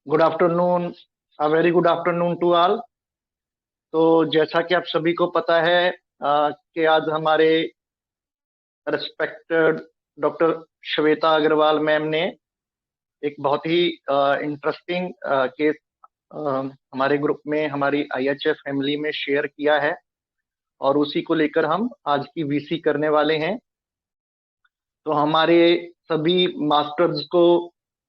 Good afternoon. A very good afternoon to all. तो जैसा कि आप सभी को पता है कि आज हमारे respected doctor Shweta Agarwal ma'am ने एक बहुत ही इंटरेस्टिंग केस हमारे ग्रुप में, हमारी आईएचएफ फैमिली में शेयर किया है, और उसी को लेकर हम आज की वीसी करने वाले हैं। तो हमारे सभी मास्टर्स को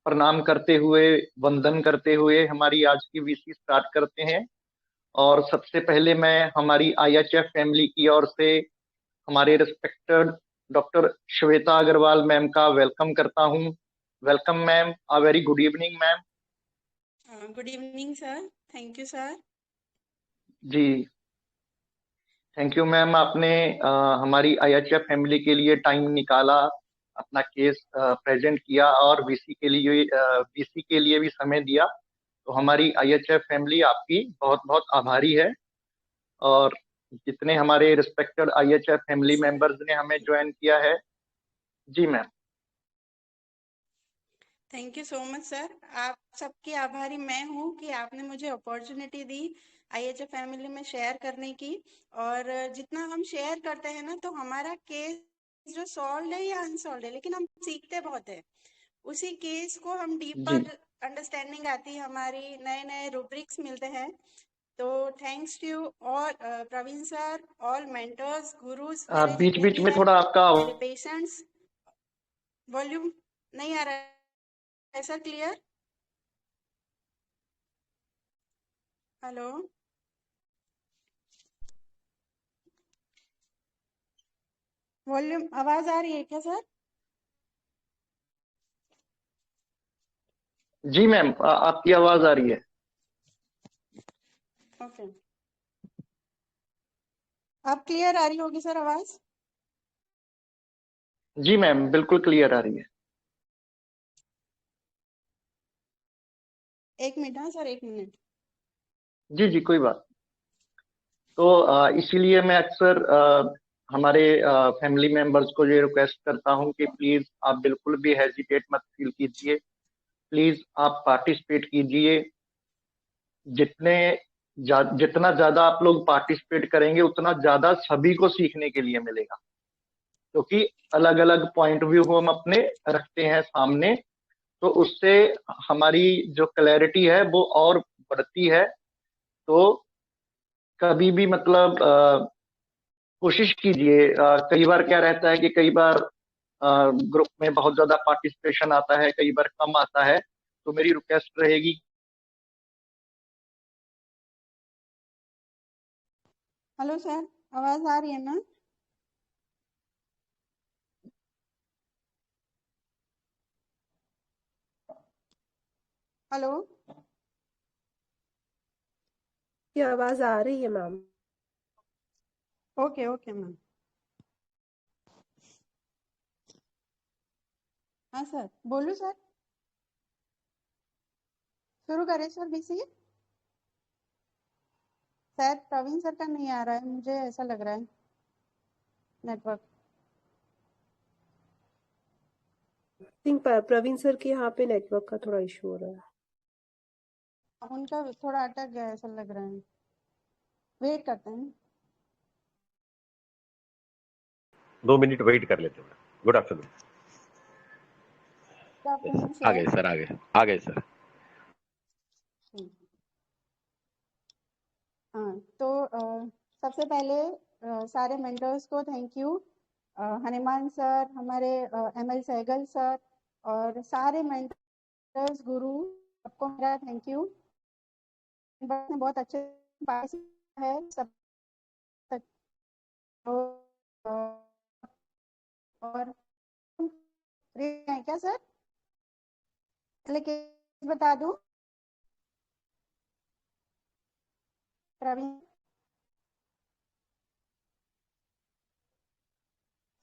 प्रणाम करते हुए, वंदन करते हुए हमारी आज की वीसी स्टार्ट करते हैं। और सबसे पहले मैं हमारी आईएचएफ फैमिली की ओर से हमारे respected doctor Shweta Agarwal ma'am का वेलकम करता हूं। Welcome ma'am. A very good evening ma'am. Good evening sir. Thank you sir. जी, थैंक यू मैम। आपने हमारी आईएचएफ फैमिली के लिए टाइम निकाला, अपना केस प्रेजेंट किया, और वीसी के लिए भी समय दिया। तो हमारी आईएचएफ फैमिली आपकी बहुत बहुत आभारी है। और जितने हमारे रिस्पेक्टेड आईएचएफ फैमिली मेंबर्स ने हमें ज्वाइन किया है। जी ma'am. Thank you so much sir. आप सबकी आभारी मैं हूँ कि आपने मुझे अपॉर्चुनिटी दी आईएचएफ फैमिली में शेयर करने की। और जितना हम शेयर करते हैं ना, तो हमारा केस जो सॉल्व है या अनसॉल्व है, लेकिन हम सीखते बहुत है उसी केस को। हम जी, डीपर अंडरस्टैंडिंग आती है हमारी, नए नए रूब्रिक्स मिलते हैं। तो thanks to all Praveen sir, all mentors, gurus, मेरे बीच जितने बीच भी में हैं, थोड़ा आपका मेरे पेशेंट्स। वॉल्यूम नहीं आ रहा है सर? क्लियर? हेलो? वॉल्यूम आवाज आ रही है क्या सर? जी मैम, आपकी आवाज आ रही है। ओके, अब क्लियर आ रही होगी सर आवाज? जी मैम, बिल्कुल क्लियर आ रही है। एक मिनट, हाँ सर, एक मिनट। जी जी, कोई बात। तो इसीलिए मैं अक्सर हमारे फैमिली मेंबर्स को ये रिक्वेस्ट करता हूं कि प्लीज आप बिल्कुल भी हेजिटेट मत फील कीजिए। प्लीज आप पार्टिसिपेट कीजिए। जितना ज्यादा आप लोग पार्टिसिपेट करेंगे, उतना ज्यादा सभी को सीखने के लिए मिलेगा, क्योंकि अलग अलग पॉइंट व्यू हम अपने रखते हैं सामने। तो उससे हमारी जो क्लैरिटी है वो और बढ़ती है। तो कभी भी मतलब कोशिश कीजिए। कई बार क्या रहता है कि कई बार ग्रुप में बहुत ज्यादा पार्टिसिपेशन आता है, कई बार कम आता है। तो मेरी रिक्वेस्ट रहेगी। हेलो सर, आवाज आ रही है ना? हेलो? की आवाज आ रही है मैम। Okay okay ma'am. हाँ सर, बोलू सर? शुरू करें सर बीसी? शायद प्रवीण सर का नहीं आ रहा है, मुझे ऐसा लग रहा है नेटवर्क। थिंक प्रवीण सर के यहाँ पे नेटवर्क का थोड़ा इशू हो रहा है। उनका थोड़ा अटक गया ऐसा लग रहा है, वेट करते हैं। 2 मिनट वेट कर लेते हैं। Good afternoon. गुड आफ्टरनून आ सर। गए सर, आ गए सर। हाँ, तो सबसे पहले सारे मेंटर्स को थैंक यू। हनुमान सर, हमारे एमएल सहगल सर, और सारे मेंटर्स, गुरु, सबको मेरा थैंक यू। बहुत अच्छे पार्टिसिपेट है सब। तो और फ्री है क्या सर? लेकिन बता दूं प्रवीण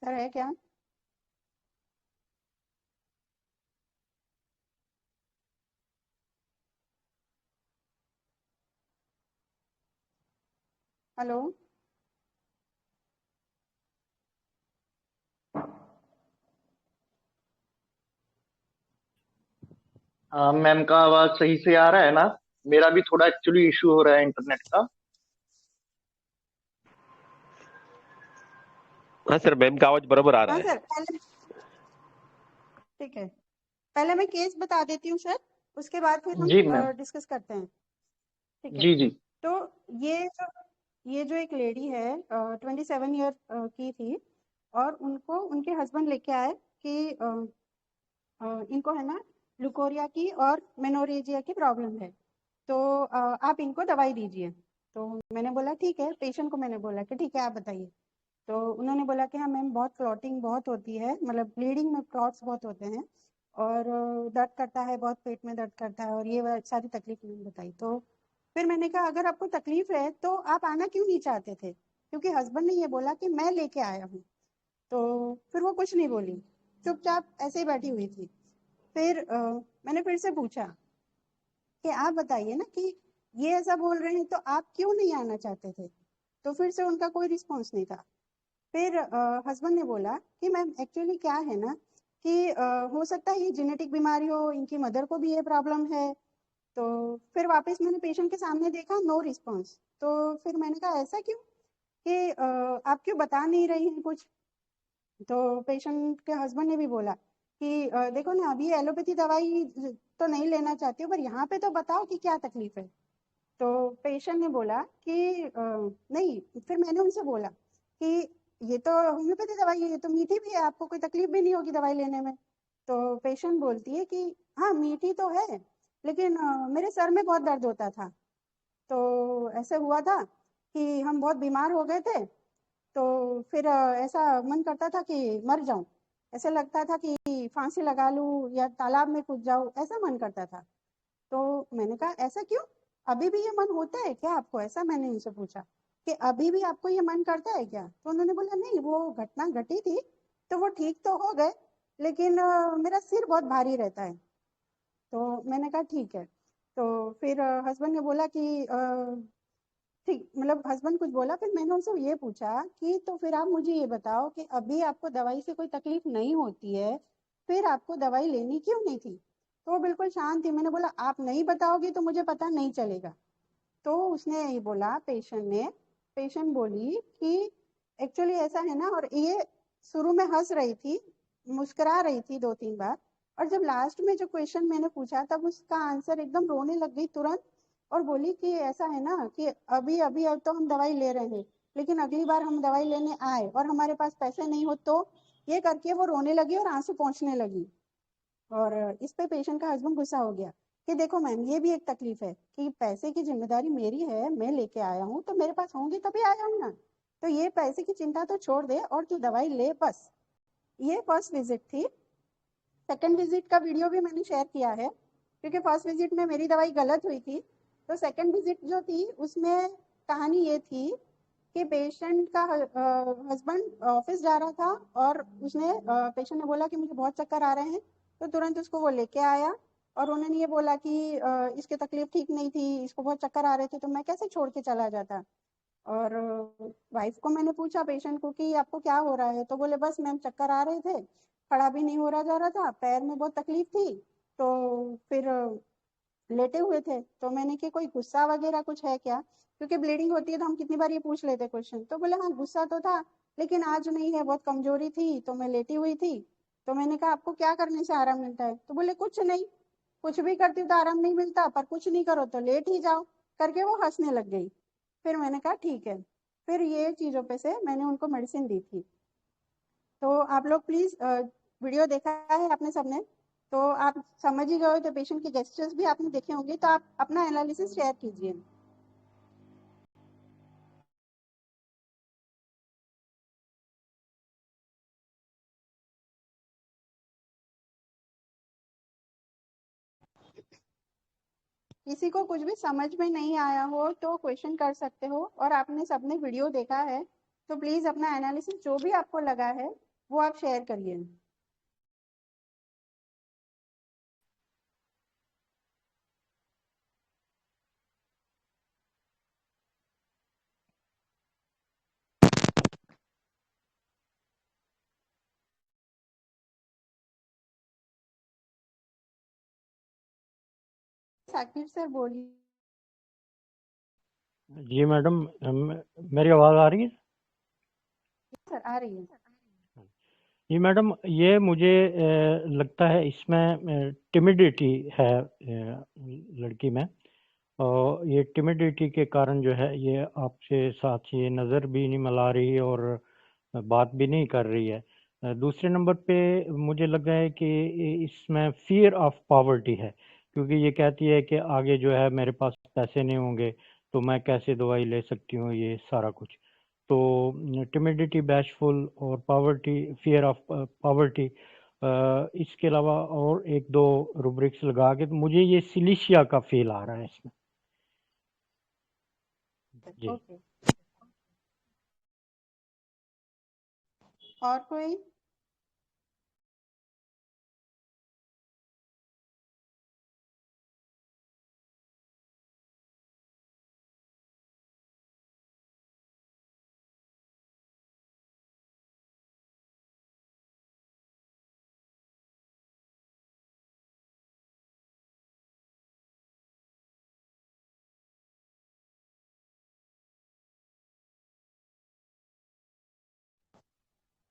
सर है क्या? हेलो? मैम का आवाज सही से आ रहा है ना? मेरा भी थोड़ा एक्चुअली इशू हो रहा है इंटरनेट का। हाँ सर, मैम का आवाज बराबर आ रहा हाँ है। सर, पहले ठीक है, पहले मैं केस बता देती हूँ सर, उसके बाद फिर हम जी मैम। डिस्कस करते हैं। ठीक है। जी जी। तो ये जो एक लेडी है 27 ईयर की थी, और उनको उनके हस्बैंड लेके आए कि इनको है ना लुकोरिया की और मेनोरेजिया की प्रॉब्लम है, तो आप इनको दवाई दीजिए। तो मैंने बोला ठीक है, पेशेंट को मैंने बोला कि ठीक है आप बताइए। तो उन्होंने बोला कि हाँ मैम, बहुत क्लॉटिंग बहुत होती है, मतलब ब्लीडिंग में क्लॉट्स बहुत होते हैं, और दर्द करता है, बहुत पेट में दर्द करता है, और ये सारी तकलीफ मैंने बताई। तो फिर मैंने कहा अगर आपको तकलीफ है तो आप आना क्यों नहीं चाहते थे, क्योंकि हस्बैंड ने ये बोला कि मैं लेके आया हूँ। तो फिर वो कुछ नहीं बोली, चुपचाप ऐसे ही बैठी हुई थी। फिर मैंने फिर से पूछा कि आप बताइए ना कि ये ऐसा बोल रहे हैं तो आप क्यों नहीं आना चाहते थे। तो फिर से उनका कोई रिस्पॉन्स नहीं था। फिर हस्बैंड ने बोला कि मैम एक्चुअली क्या है ना कि हो सकता है ये जेनेटिक बीमारी हो, इनकी मदर को भी ये प्रॉब्लम है। तो फिर वापस मैंने पेशेंट के सामने देखा, नो रिस्पॉन्स। तो फिर मैंने कहा ऐसा क्यों कि आप क्यों बता नहीं रही हैं कुछ। तो पेशेंट के हस्बैंड ने भी बोला कि देखो ना, अभी एलोपैथी दवाई तो नहीं लेना चाहती हूँ, पर यहाँ पे तो बताओ कि क्या तकलीफ है। तो पेशेंट ने बोला कि नहीं। फिर मैंने उनसे बोला कि ये तो होम्योपैथी दवाई है, ये तो मीठी भी है, आपको कोई तकलीफ भी नहीं होगी दवाई लेने में। तो पेशेंट बोलती है कि हाँ मीठी तो है, लेकिन मेरे सर में बहुत दर्द होता था। तो ऐसे हुआ था कि हम बहुत बीमार हो गए थे, तो फिर ऐसा मन करता था कि मर जाऊं, ऐसे लगता था कि फांसी लगा लूं या तालाब में कूद जाऊं, ऐसा मन करता था। तो मैंने कहा ऐसा क्यों, अभी भी ये मन होता है क्या आपको, ऐसा मैंने उनसे पूछा कि अभी भी आपको ये मन करता है क्या। तो उन्होंने बोला नहीं, वो घटना घटी थी तो वो ठीक तो हो गए, लेकिन मेरा सिर बहुत भारी रहता है। तो मैंने कहा ठीक है। तो फिर हस्बैंड ने बोला कि ठीक, मतलब हस्बैंड कुछ बोला। फिर मैंने उनसे ये पूछा कि तो फिर आप मुझे ये बताओ कि अभी आपको दवाई से कोई तकलीफ नहीं होती है, फिर आपको दवाई लेनी क्यों नहीं थी। तो वो बिल्कुल शांत थी। मैंने बोला आप नहीं बताओगी तो मुझे पता नहीं चलेगा। तो उसने ये बोला, पेशेंट बोली कि एक्चुअली ऐसा है ना, और ये शुरू में हंस रही थी, मुस्कुरा रही थी 2-3 बार, और जब लास्ट में जो क्वेश्चन मैंने पूछा तब उसका आंसर एकदम रोने लग गई तुरंत, और बोली कि ऐसा है ना कि अभी अभी अब तो हम दवाई ले रहे हैं, लेकिन अगली बार हम दवाई लेने आए और हमारे पास पैसे नहीं हो तो, ये करके वो रोने लगी और आंसू पहुंचने लगी। और इस पे पेशेंट का हस्बैंड गुस्सा हो गया कि देखो मैम, ये भी एक तकलीफ है कि पैसे की जिम्मेदारी मेरी है, मैं लेके आया हूँ तो मेरे पास होंगे तभी आया हूँ ना, तो ये पैसे की चिंता तो छोड़ दे और तू दवाई ले बस। ये फर्स्ट विजिट थी। सेकंड विजिट का वीडियो भी मैंने शेयर किया है, क्योंकि फर्स्ट विजिट में मेरी दवाई गलत हुई थी। तो सेकंड विजिट जो थी उसमें कहानी ये थी कि पेशेंट का हस्बैंड ऑफिस जा रहा था, और उसने पेशेंट ने बोला कि मुझे बहुत चक्कर आ रहे हैं, तो तुरंत उसको वो लेके आया। और उन्होंने ये बोला कि इसकी तकलीफ ठीक नहीं थी, इसको बहुत चक्कर आ रहे थे, तो मैं कैसे छोड़ के चला जाता। और वाइफ को मैंने पूछा पेशेंट को कि आपको क्या हो रहा है, तो बोले बस मैम चक्कर आ रहे थे, खड़ा भी नहीं हो रहा जा रहा था, पैर में बहुत तकलीफ थी, तो फिर लेटे हुए थे। तो मैंने कि कोई गुस्सा वगैरह कुछ है क्या, क्योंकि ब्लीडिंग होती है तो हम कितनी बार ये पूछ लेते क्वेश्चन। तो बोले हाँ गुस्सा तो था, लेकिन आज नहीं है, बहुत कमजोरी थी तो मैं लेटी हुई थी। तो मैंने कहा आपको क्या करने से आराम मिलता है, तो बोले कुछ नहीं, कुछ भी करती हूँ तो आराम नहीं मिलता, पर कुछ नहीं करो तो लेट ही जाओ, करके वो हंसने लग गई। फिर मैंने कहा ठीक है। फिर ये चीजों पे से मैंने उनको मेडिसिन दी थी। तो आप लोग प्लीज, वीडियो देखा है आपने सबने, तो आप समझ ही गए हो, तो पेशेंट के गेस्टर्स भी आपने देखे होंगे, तो आप अपना एनालिसिस शेयर कीजिए। किसी को कुछ भी समझ में नहीं आया हो तो क्वेश्चन कर सकते हो, और आपने सबने वीडियो देखा है तो प्लीज अपना एनालिसिस जो भी आपको लगा है वो आप शेयर करिए। साकिब सर बोलिए। जी मैडम, मेरी आवाज़ आ रही है? सर आ रही है। जी मैडम, ये मुझे लगता है इसमें टिमिडिटी है लड़की में, और ये टिमिडिटी के कारण जो है ये आपसे साथ ये नज़र भी नहीं मिला रही और बात भी नहीं कर रही है। दूसरे नंबर पे मुझे लग रहा है कि इसमें फियर ऑफ पॉवर्टी है, क्योंकि ये कहती है कि आगे जो है मेरे पास पैसे नहीं होंगे तो मैं कैसे दवाई ले सकती हूँ, ये सारा कुछ। तो टिमिडिटी, बैशफुल और पॉवर्टी, फियर ऑफ पॉवर्टी, इसके अलावा और एक दो रूब्रिक्स लगा के तो मुझे ये सिलिशिया का फील आ रहा है इसमें। जी ओके, और कोई?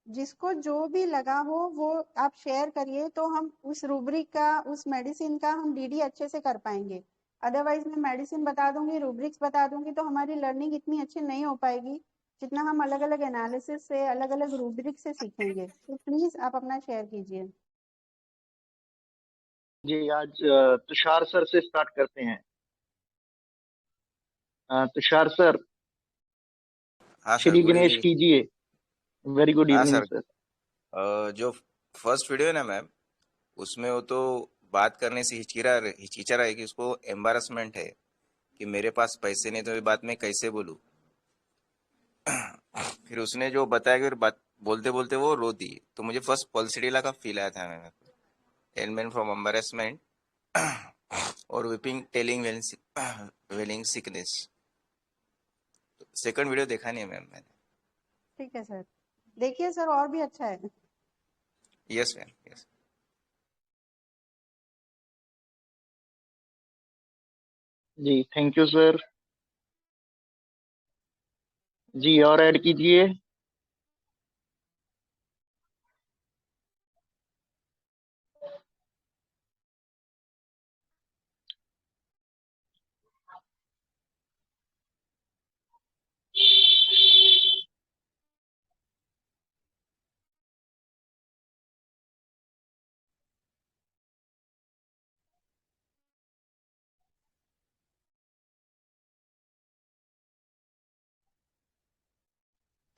जिसको जो भी लगा हो वो आप शेयर करिए, तो हम उस रूब्रिक का, उस मेडिसिन का हम डीडी अच्छे से कर पाएंगे। अदरवाइज मैं मेडिसिन बता दूंगी, रूब्रिक्स बता दूंगी, तो हमारी लर्निंग इतनी अच्छी नहीं हो पाएगी जितना हम अलग अलग एनालिसिस से, अलग अलग रूब्रिक से सीखेंगे। तो प्लीज आप अपना शेयर कीजिए। जी, आज तुषार सर से स्टार्ट करते हैं। तुषार सर, हाँ sir, Shri good Ganesh evening. कीजिए। वेरी गुड हाँ इवनिंग सर, सर। जो फर्स्ट वीडियो है ना मैम, उसमें वो तो बात करने से हिचकिचा रहा है कि उसको एम्बारसमेंट है कि मेरे पास पैसे नहीं, तो ये बात मैं कैसे बोलूँ। फिर उसने जो बताया कि फिर बात बोलते बोलते वो रो दी, तो मुझे फर्स्ट पल्सिडीला का फील आया था मैम, एलमेंट फ्रॉम एम्बारसमेंट और विपिंग टेलिंग वेलिंग सिकनेस। सेकंड वीडियो देखा नहीं है मैम मैंने। ठीक है सर, देखिए सर और भी अच्छा है। Yes ma'am, yes. जी, थैंक यू सर। जी, और ऐड कीजिए।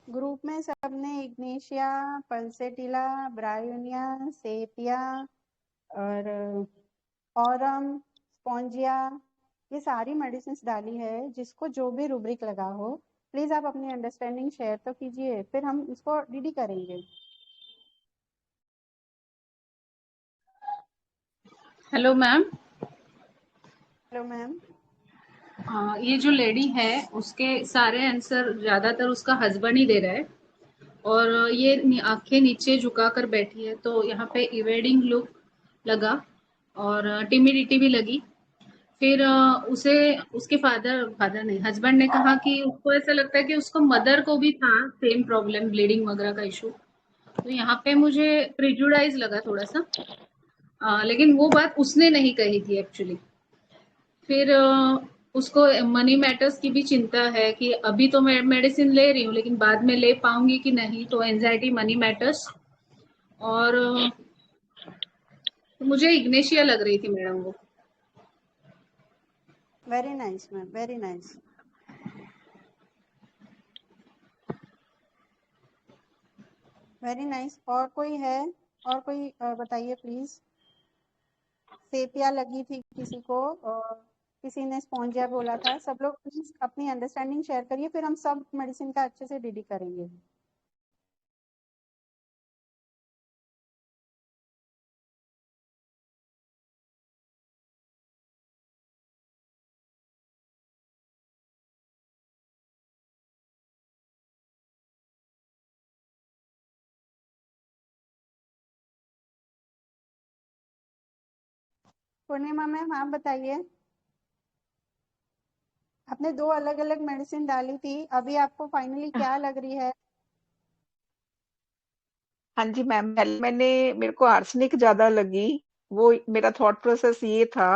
ग्रुप में सबने इग्नेशिया, पल्सेटिला, ब्रायोनिया, सेपिया और ऑरम, स्पॉन्जिया, ये सारी मेडिसिन डाली है। जिसको जो भी रूब्रिक लगा हो, प्लीज आप अपनी अंडरस्टैंडिंग शेयर तो कीजिए, फिर हम इसको डीडी करेंगे। Hello ma'am. Hello ma'am. ये जो लेडी है उसके सारे आंसर ज़्यादातर उसका हस्बैंड ही दे रहा है, और ये आंखें नीचे झुका कर बैठी है, तो यहाँ पे इवेडिंग लुक लगा और टिमिडिटी भी लगी। फिर उसे उसके फादर फादर नहीं, हस्बैंड ने कहा कि उसको ऐसा लगता है कि उसको मदर को भी था सेम प्रॉब्लम, ब्लीडिंग वगैरह का इशू। तो यहाँ पे मुझे प्रिजुडाइज लगा थोड़ा सा, लेकिन वो बात उसने नहीं कही थी एक्चुअली। फिर उसको मनी मैटर्स की भी चिंता है कि अभी तो मैं मेडिसिन ले रही हूँ लेकिन बाद में ले पाऊंगी कि नहीं, तो एंजाइटी, मनी मैटर्स। और मुझे इग्नेशिया लग रही थी मैडम वो। Very nice ma'am, very nice, very nice. और कोई है? और कोई बताइए प्लीज। सेपिया लगी थी किसी को, और किसी ने स्पॉन्जिया बोला था। सब लोग प्लीज अपनी अंडरस्टैंडिंग शेयर करिए, फिर हम सब मेडिसिन का अच्छे से डीडी करेंगे। पूर्णिमा मैम, आप बताइए। आपने 2 अलग-अलग मेडिसिन डाली थी, अभी आपको फाइनली क्या लग रही है? हाँ जी मैम, पहले मेरे को आर्सेनिक ज़्यादा लगी। वो मेरा थॉट प्रोसेस ये था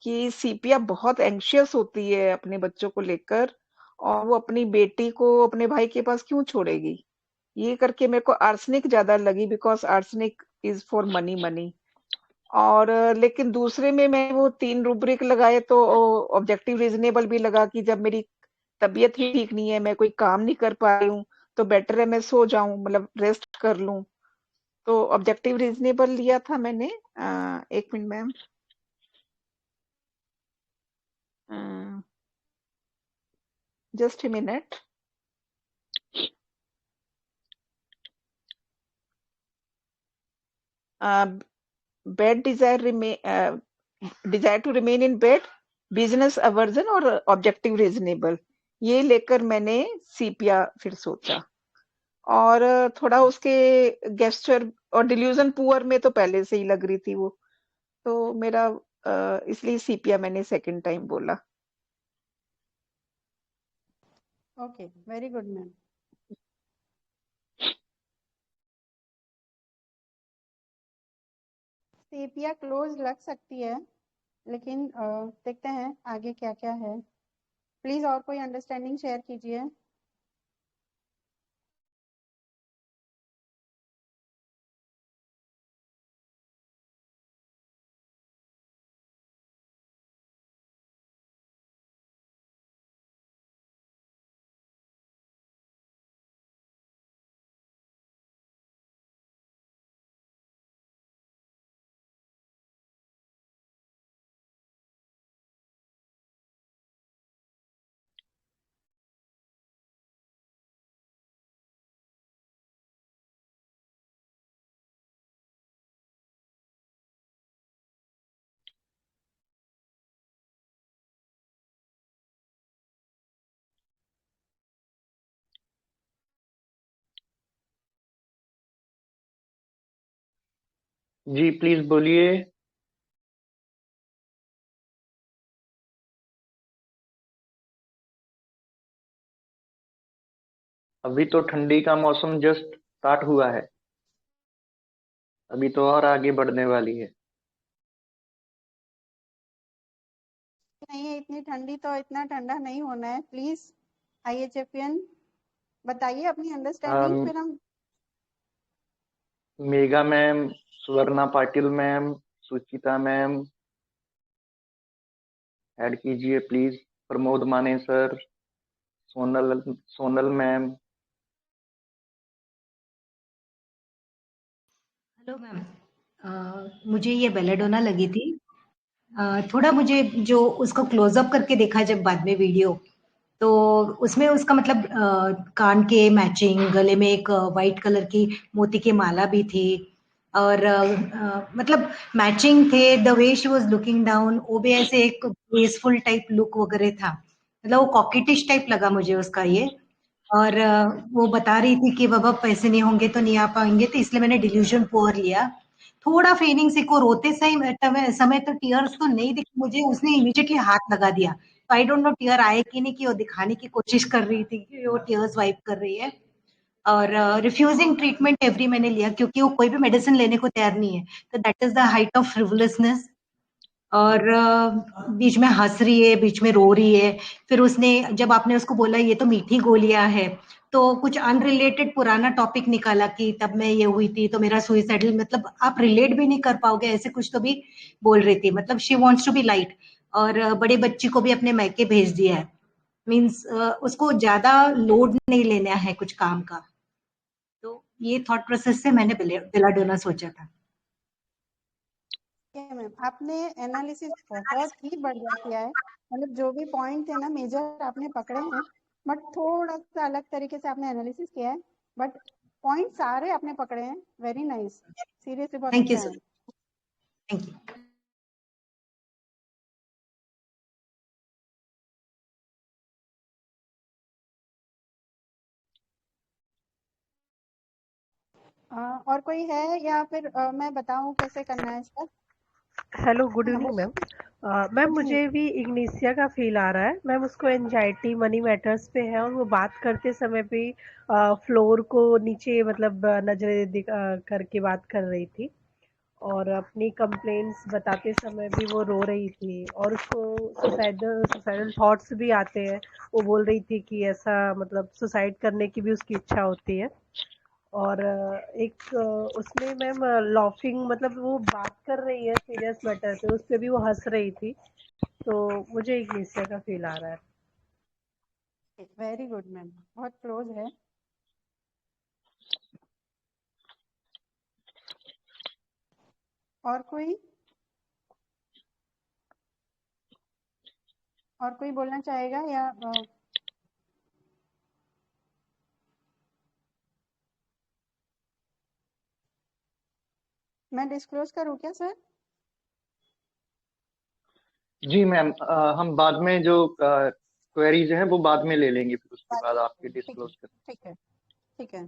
कि सीपिया बहुत एंग्ज़ियस होती है अपने बच्चों को लेकर, और वो अपनी बेटी को अपने भाई के पास क्यों छोड़ेगी? ये करके मेरे को आर्सेनिक ज़्यादा लगी, because arsenic is for money money. और लेकिन दूसरे में मैं वो 3 रूब्रिक लगाए तो ऑब्जेक्टिव रीज़नेबल भी लगा कि जब मेरी तबीयत ही ठीक नहीं है, मैं कोई काम नहीं कर पा रही हूँ, तो बेटर है मैं सो जाऊँ, मतलब रेस्ट कर लूँ। तो ऑब्जेक्टिव रीजनेबल लिया था मैंने। एक minute ma'am. Just a minute. Bed desire to remain in bed, business aversion और ऑब्जेक्टिव रीजनेबल, ये लेकर मैंने सीपिया फिर सोचा। और थोड़ा उसके गेस्चर और डिल्यूजन पुअर में तो पहले से ही लग रही थी वो, तो मेरा इसलिए सीपिया मैंने सेकंड टाइम बोला। Okay, very good ma'am. Sepia close लग सकती है, लेकिन देखते हैं आगे क्या-क्या है। प्लीज़ और कोई अंडरस्टैंडिंग शेयर कीजिए। जी प्लीज बोलिए। अभी तो ठंडी का मौसम जस्ट स्टार्ट हुआ है, अभी तो और आगे बढ़ने वाली है। नहीं है इतनी ठंडी, तो इतना ठंडा नहीं होना है। प्लीज़ IHFN बताइए अपनी अंडरस्टैंडिंग, अम, फिर हम मेघा मैम, सुवर्णा पाटिल मैम, सुचिता मैम, ऐड कीजिए प्लीज। प्रमोद माने sir, Sonal Sonal ma'am. Hello ma'am. मुझे ये बेलेडोना लगी थी। थोड़ा मुझे जो उसको क्लोज़अप करके देखा जब बाद में वीडियो, तो उसमें उसका मतलब कान के मैचिंग, गले में एक व्हाइट कलर की मोती की माला भी थी, और मतलब मैचिंग थे। The way she was looking down, वो भी ऐसे एक ग्रेसफुल टाइप लुक वगैरह था। मतलब वो कॉकेटिश टाइप लगा मुझे उसका ये। और वो बता रही थी कि बाबा पैसे नहीं होंगे तो नहीं आ पाएँगे, तो इसलिए मैंने डिल्यूजन पोर लिया। थोड़ा फेनिंग से को रोते समय तो टीयर्स तो नहीं दिखे मुझे, उसने इमीडिएटली हाथ लगा दिया। तो आई डोंट नो टीयर आए कि नहीं, कि वो दिखाने की कोशिश कर रही थी कि वो टीयर्स वाइप कर रही है। और रिफ्यूजिंग ट्रीटमेंट एवरी मैंने लिया, क्योंकि वो कोई भी मेडिसिन लेने को तैयार नहीं है। तो that is the height of frivolousness. और बीच में हँस रही है, बीच में रो रही है। फिर उसने, जब आपने उसको बोला ये तो मीठी गोलियाँ है, तो कुछ अनरिलेटेड पुराना टॉपिक निकाला कि तब मैं ये हुई थी तो मेरा सुइसाइडल, मतलब आप रिलेट भी नहीं कर पाओगे, ऐसे कुछ तो भी बोल रही थी। मतलब she wants to be light. और बड़े बच्ची को भी अपने मायके भेज दिया है। मीन्स उसको ज़्यादा लोड नहीं लेना है कुछ काम का। तो ये थॉट प्रोसेस से मैंने बेलाडोना सोचा था। मैम आपने एनालिसिस बहुत ही बढ़िया किया है। मतलब जो भी पॉइंट थे ना मेजर आपने पकड़े हैं, बट थोड़ा सा अलग तरीके से आपने एनालिसिस किया है, बट पॉइंट सारे आपने पकड़े हैं। वेरी नाइस, सीरियसली बहुत थैंक यू अच्छा है। सर। Thank you. और कोई है, या फिर मैं बताऊं कैसे करना है इसका? हेलो, गुड हाँ इवनिंग बोल। मैम। मैम गुड मुझे इवनिंग। भी इग्निशिया का फील आ रहा है मैम। उसको एनजाइटी मनी मैटर्स पे है और वो बात करते समय भी फ्लोर को नीचे मतलब करके बात कर रही थी और अपनी कंप्लेंट्स बताते समय भी वो रो रही थी और उसको सुसाइडल थॉट्स भी आते हैं। वो बोल रही थी कि ऐसा मतलब सुसाइड करने की भी उसकी इच्छा होती है। और उसमें मैम लॉफिंग मतलब वो बात कर रही है सीरियस मैटर पे, उस पे भी वो हंस रही थी। तो मुझे इग्निशिया का फील आ रहा है। वेरी गुड मैम, बहुत क्लोज है। और कोई बोलना चाहेगा या मैं डिस्क्लोज करूँ क्या सर? जी मैम, हम बाद में जो क्वेरीज हैं वो बाद में ले लेंगे, फिर उसके बात बाद करते आपके हैं, ठीक है। डिस्क्लोज कर। ठीक है। ठीक है।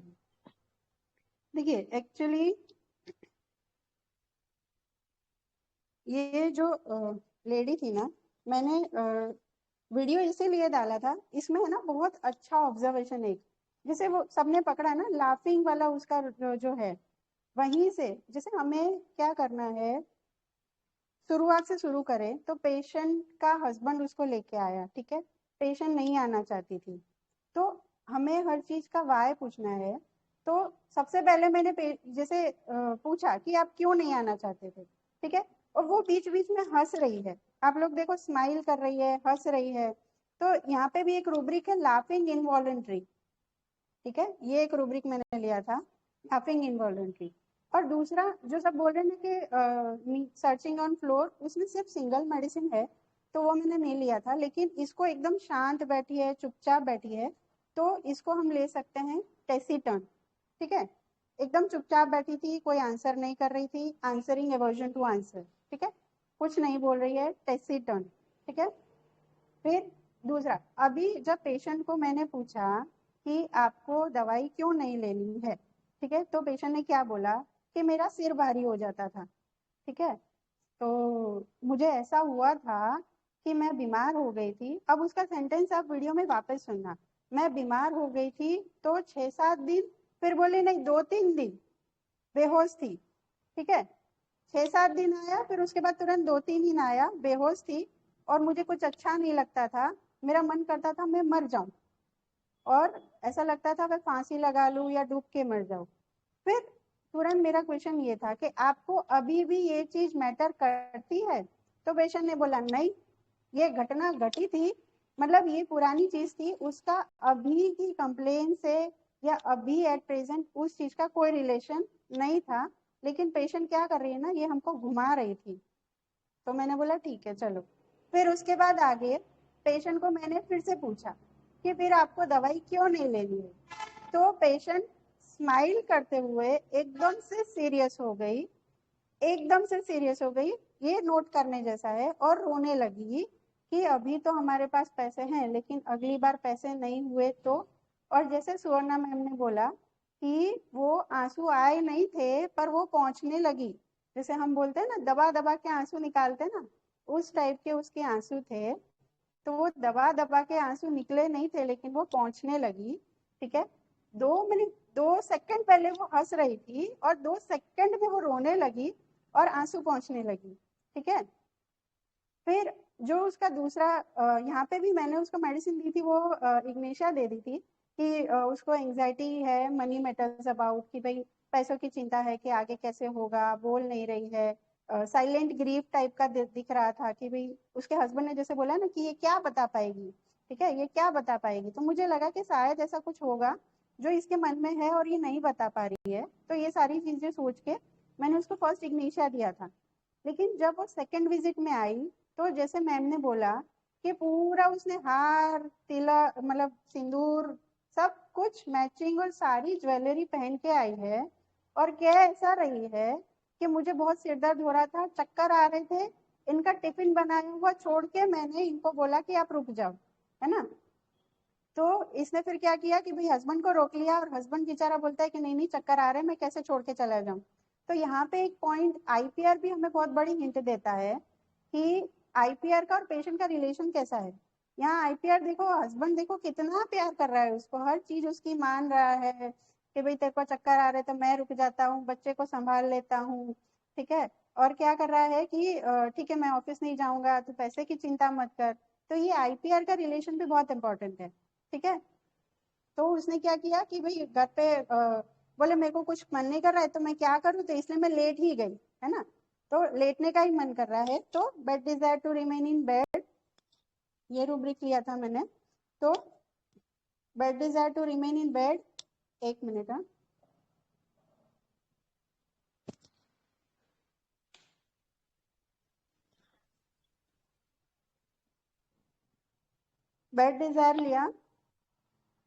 देखिए एक्चुअली ये जो लेडी थी ना, मैंने वीडियो इसीलिए डाला था, इसमें है ना बहुत अच्छा ऑब्जर्वेशन है। जैसे वो सबने पकड़ा ना लाफिंग वाला, उसका जो है वहीं से, जैसे हमें क्या करना है, शुरुआत से शुरू करें तो पेशेंट का हस्बैंड उसको लेके आया, ठीक है। पेशेंट नहीं आना चाहती थी, तो हमें हर चीज का वाय पूछना है। तो सबसे पहले मैंने जैसे पूछा कि आप क्यों नहीं आना चाहते थे, ठीक है। और वो बीच बीच में हंस रही है, आप लोग देखो, स्माइल कर रही है, हंस रही है। तो यहाँ पे भी एक रूब्रिक है, लाफिंग इनवॉलेंट्री, ठीक है। ये एक रूब्रिक मैंने लिया था, लाफिंग इनवॉलेंट्री। और दूसरा जो सब बोल रहे हैं ना कि सर्चिंग ऑन फ्लोर, उसमें सिर्फ सिंगल मेडिसिन है, तो वो मैंने नहीं लिया था। लेकिन इसको एकदम शांत बैठी है, चुपचाप बैठी है, तो इसको हम ले सकते हैं टेसिटन, ठीक है। एकदम चुपचाप बैठी थी, कोई आंसर नहीं कर रही थी, आंसरिंग एवर्जन टू आंसर, ठीक है, कुछ नहीं बोल रही है, टेसिटन, ठीक है। फिर दूसरा, अभी जब पेशेंट को मैंने पूछा कि आपको दवाई क्यों नहीं लेनी है, ठीक है, तो पेशेंट ने क्या बोला कि मेरा सिर भारी हो जाता था, ठीक है। तो मुझे ऐसा हुआ था कि मैं बीमार हो गई थी। अब उसका सेंटेंस आप वीडियो में वापस सुनना। मैं बीमार हो गई थी तो 6-7 दिन, फिर बोले नहीं 2-3 दिन बेहोश थी, ठीक है। 6-7 दिन आया, फिर उसके बाद तुरंत 2-3 दिन आया, बेहोश थी। और मुझे कुछ अच्छा नहीं लगता था, मेरा मन करता था मैं मर जाऊं, और ऐसा लगता था मैं फांसी लगा लूं या डूब के मर जाऊं। फिर तुरंत मेरा क्वेश्चन ये था कि आपको अभी भी ये चीज मैटर करती है? तो पेशेंट ने बोला नहीं, ये घटना घटी थी, मतलब ये पुरानी चीज थी, उसका अभी की कंप्लेन से या अभी एट प्रेजेंट उस चीज का कोई रिलेशन नहीं था। लेकिन पेशेंट क्या कर रही है ना, ये हमको घुमा रही थी। तो मैंने बोला ठीक है चलो। फिर उसके बाद आगे पेशेंट को मैंने फिर से पूछा कि फिर आपको दवाई क्यों नहीं लेनी है, तो पेशेंट स्माइल करते हुए एकदम से सीरियस हो गई, एकदम से सीरियस हो गई, ये नोट करने जैसा है, और रोने लगी कि अभी तो हमारे पास पैसे हैं, लेकिन अगली बार पैसे नहीं हुए तो। और जैसे सुवर्णा मैम ने बोला कि वो आंसू आए नहीं थे पर वो पहुंचने लगी, जैसे हम बोलते हैं ना दबा दबा के आंसू निकालते हैं ना, उस टाइप के उसके आंसू थे। तो वो दबा दबा के आंसू निकले नहीं थे, लेकिन वो पहुंचने लगी, ठीक है। 2 मिनट 2 सेकंड पहले वो हंस रही थी और 2 सेकंड में वो रोने लगी और आंसू पहुंचने लगी, ठीक है। फिर जो उसका दूसरा, यहाँ पे भी मैंने उसको मेडिसिन दी थी, वो इग्निशिया दे दी थी कि उसको एंजाइटी है, मनी मैटर्स अबाउट, कि भाई पैसों की चिंता है कि आगे कैसे होगा, बोल नहीं रही है, साइलेंट ग्रीफ टाइप का दिख रहा था कि भाई उसके हस्बैंड ने जैसे बोला ना कि ये क्या बता पाएगी, ठीक है, ये क्या बता पाएगी। तो मुझे लगा कि शायद ऐसा कुछ होगा जो इसके मन में है और ये नहीं बता पा रही है। तो ये सारी चीजें सोच के मैंने उसको फर्स्ट इग्निशिया दिया था। लेकिन जब वो सेकंड विजिट में आई, तो जैसे मैम ने बोला कि पूरा उसने हार, तिलक, मतलब सिंदूर, सब कुछ मैचिंग और सारी ज्वेलरी पहन के आई है। और क्या ऐसा रही है कि मुझे बहुत सिर दर्द हो रहा था, चक्कर आ रहे थे, इनका टिफिन बनाया हुआ छोड़ के मैंने इनको बोला कि आप रुक जाओ, है ना। तो इसने फिर क्या किया कि भाई हस्बैंड को रोक लिया, और हस्बैंड बेचारा बोलता है कि नहीं नहीं चक्कर आ रहे हैं, मैं कैसे छोड़ के चला जाऊं। तो यहाँ पे एक पॉइंट आईपीआर भी हमें बहुत बड़ी हिंट देता है कि आईपीआर का और पेशेंट का रिलेशन कैसा है। यहाँ आईपीआर देखो, हस्बैंड देखो कितना प्यार कर रहा है उसको, हर चीज उसकी मान रहा है कि भाई तेरे को चक्कर आ रहे तो मैं रुक जाता हूँ, बच्चे को संभाल लेता हूँ, ठीक है। और क्या कर रहा है कि ठीक है मैं ऑफिस नहीं जाऊंगा, तू पैसे की चिंता मत कर। तो ये आईपीआर का रिलेशन भी बहुत इंपॉर्टेंट है, ठीक है। तो उसने क्या किया कि भाई घर पे बोले मेरे को कुछ मन नहीं कर रहा है तो मैं क्या करूं, तो इसलिए मैं लेट ही गई, है ना। तो लेटने का ही मन कर रहा है, तो bed desire to remain in bed, ये रूब्रिक लिया था मैंने। तो bed desire to remain in bed, एक मिनट, हाँ, बेड डिजायर लिया।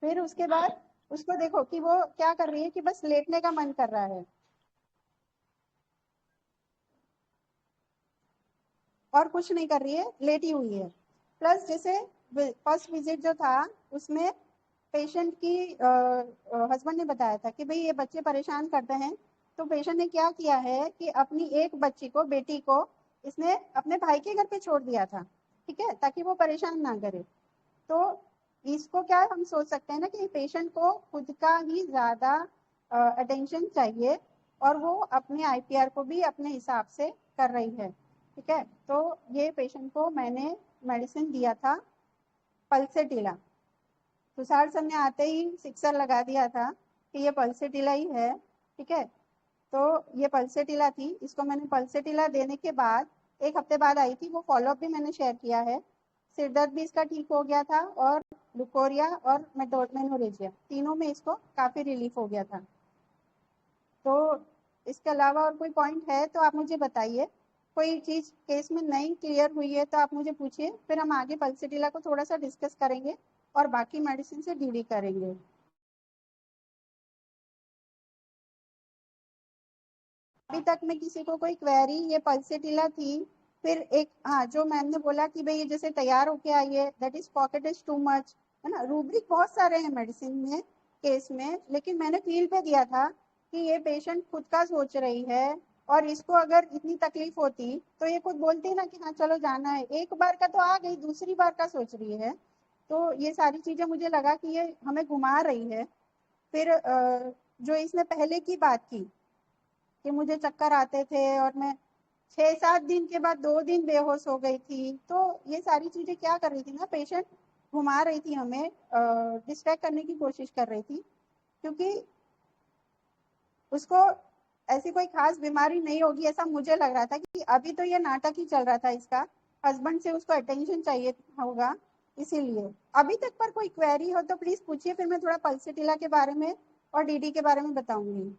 फिर उसके बाद उसको देखो कि वो क्या कर रही है कि बस लेटने का मन कर रहा है और कुछ नहीं कर रही है, लेटी हुई है। प्लस जैसे फर्स्ट विजिट जो था उसमें पेशेंट की हस्बैंड ने बताया था कि भाई ये बच्चे परेशान करते हैं, तो पेशेंट ने क्या किया है कि अपनी एक बच्ची को, बेटी को, इसने अपने भाई के घर पे छोड़ दिया था, ठीक है, ताकि वो परेशान ना करे। तो इसको क्या हम सोच सकते हैं ना कि पेशेंट को खुद का ही ज्यादा अटेंशन चाहिए और वो अपने आईपीआर को भी अपने हिसाब से कर रही है, ठीक है। तो ये पेशेंट को मैंने मेडिसिन दिया था पल्सेटिला। तुषार सर ने आते ही सिक्सर लगा दिया था कि ये पल्सेटिला ही है, ठीक है। तो ये पल्सेटिला थी, इसको मैंने पल्सेटिला देने के बाद 1 हफ्ते बाद आई थी, वो फॉलोअप भी मैंने शेयर किया है। सिर दर्द भी इसका ठीक हो गया था और लुकोरिया और मेनोरेजिया तीनों में इसको काफी रिलीफ हो गया था। तो इसके अलावा और कोई पॉइंट है तो आप मुझे बताइए, कोई चीज केस में नहीं क्लियर हुई है तो आप मुझे पूछिए, फिर हम आगे पल्सेटिला को थोड़ा सा डिस्कस करेंगे और बाकी मेडिसिन से डीडी करेंगे। अभी तक में किसी को कोई क्वेरी, ये पल्सेटिला थी। फिर एक, हाँ, जो मैम ने बोला कि भाई ये जैसे तैयार होके आई है, that is pocket is too much, है ना। रूब्रिक बहुत सारे हैं मेडिसिन में, केस में, लेकिन मैंने फील पे दिया था कि ये पेशेंट खुद का सोच रही है और इसको अगर इतनी तकलीफ होती तो ये खुद बोलती ना कि हाँ चलो जाना है। एक बार का तो आ गई, दूसरी बार का सोच रही है। तो ये सारी चीजें मुझे लगा कि ये हमें घुमा रही है। फिर जो इसने पहले की बात की कि मुझे चक्कर आते थे और मैं 6-7 दिन के बाद 2 दिन बेहोश हो गई थी, तो ये सारी चीजें क्या कर रही थी ना, पेशेंट घुमा रही थी, हमें डिस्ट्रैक्ट करने की कोशिश कर रही थी, क्योंकि उसको ऐसी कोई खास बीमारी नहीं होगी ऐसा मुझे लग रहा था कि अभी तो ये नाटक ही चल रहा था इसका, हस्बैंड से उसको अटेंशन चाहिए होगा, इसीलिए। अभी तक पर कोई क्वेरी हो तो प्लीज पूछिए, फिर मैं थोड़ा पल्सेटिला के बारे में और डीडी के बारे में बताऊंगी।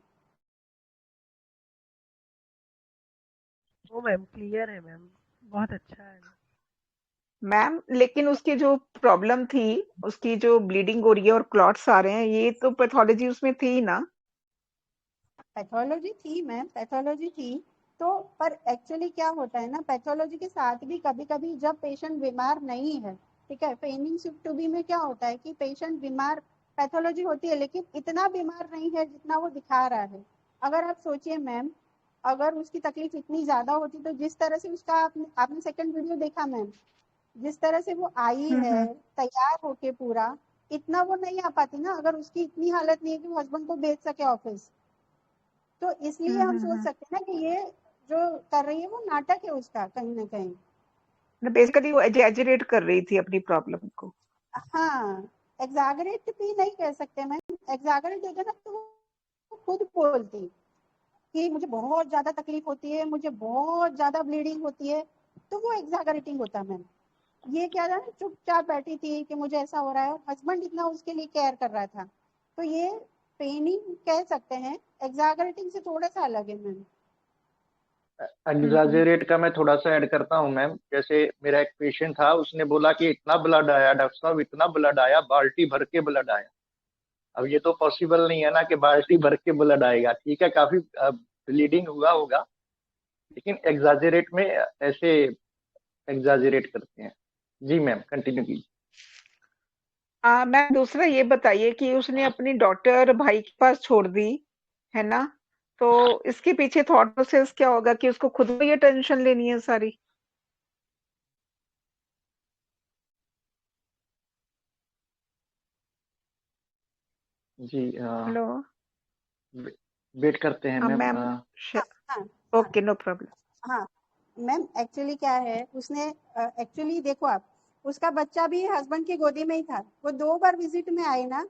ओ मैम क्लियर है मैम, बहुत अच्छा है। मैम लेकिन उसकी जो प्रॉब्लम थी, उसकी जो ब्लीडिंग हो रही है और क्लॉट्स आ रहे हैं, ये तो पैथोलॉजी उसमें थी ही ना। पैथोलॉजी थी मैम, पैथोलॉजी थी। तो पर एक्चुअली क्या होता है ना, पैथोलॉजी के साथ भी कभी कभी जब पेशेंट बीमार नहीं है, ठीक है, फेनिंग सिम्पटोमी में क्या होता है कि पेशेंट बीमार, पैथोलॉजी होती है लेकिन इतना बीमार नहीं है जितना वो दिखा रहा है। अगर आप सोचिए मैम, अगर उसकी तकलीफ इतनी ज्यादा होती तो जिस तरह से उसका आपने सेकंड वीडियो देखा मैम, जिस तरह से वो आई है हम्म। तैयार होके पूरा, इतना वो नहीं आ पाती ना अगर उसकी इतनी हालत नहीं है कि वो हस्बैंड को भेज सके ऑफिस। तो इसलिए हम सोच सकते हैं ना कि ये जो कर रही है वो नाटक है उसका कहीं ना कहीं। बेसिकली वो एग्जैजरेट कर रही थी अपनी प्रॉब्लम को। हाँ, एग्जैगरेट भी नहीं कह सकते मैम, एग्जैगरेट होता ना तो वो खुद बोलती कि मुझे बहुत ज्यादा तकलीफ होती है, मुझे बहुत ज्यादा ब्लीडिंग होती है, तो वो एग्जैगरेटिंग होता मैम। ये क्या था ना, चुपचाप बैठी थी कि मुझे ऐसा हो रहा है और हस्बैंड इतना उसके लिए केयर कर रहा था, तो ये पेनिंग कह सकते हैं, एग्जैगरेटिंग से थोड़ा सा अलग है मैम। एग्जाजरेट का मैं थोड़ा सा ऐड करता हूँ मैम। जैसे मेरा एक पेशेंट था, उसने बोला कि इतना ब्लड आया डॉक्टर साहब, इतना ब्लड आया, बाल्टी भर के ब्लड आया। अब ये तो पॉसिबल नहीं है ना कि बाल्टी भर के ब्लड आएगा, ठीक है, काफी ब्लीडिंग हुआ होगा, लेकिन एग्जाजरेट में ऐसे एग्जाजरेट करते हैं। जी मैम, कंटिन्यू कीजिए। मैम दूसरा ये बताइए कि उसने अपनी डॉटर भाई के पास छोड़ दी, है ना, तो इसके पीछे थॉट प्रोसेस क्या होगा कि उसको खुद को ये टेंशन लेनी है सारी? जी हेलो वेट करते हैं मैम। मैम। हाँ हाँ ओके, नो प्रॉब्लम। हाँ मैम, एक्चुअली क्या है, उसने एक्चुअली देखो आप, उसका बच्चा भी हस्बैंड की गोदी में ही था। वो 2 बार विजिट में आई ना,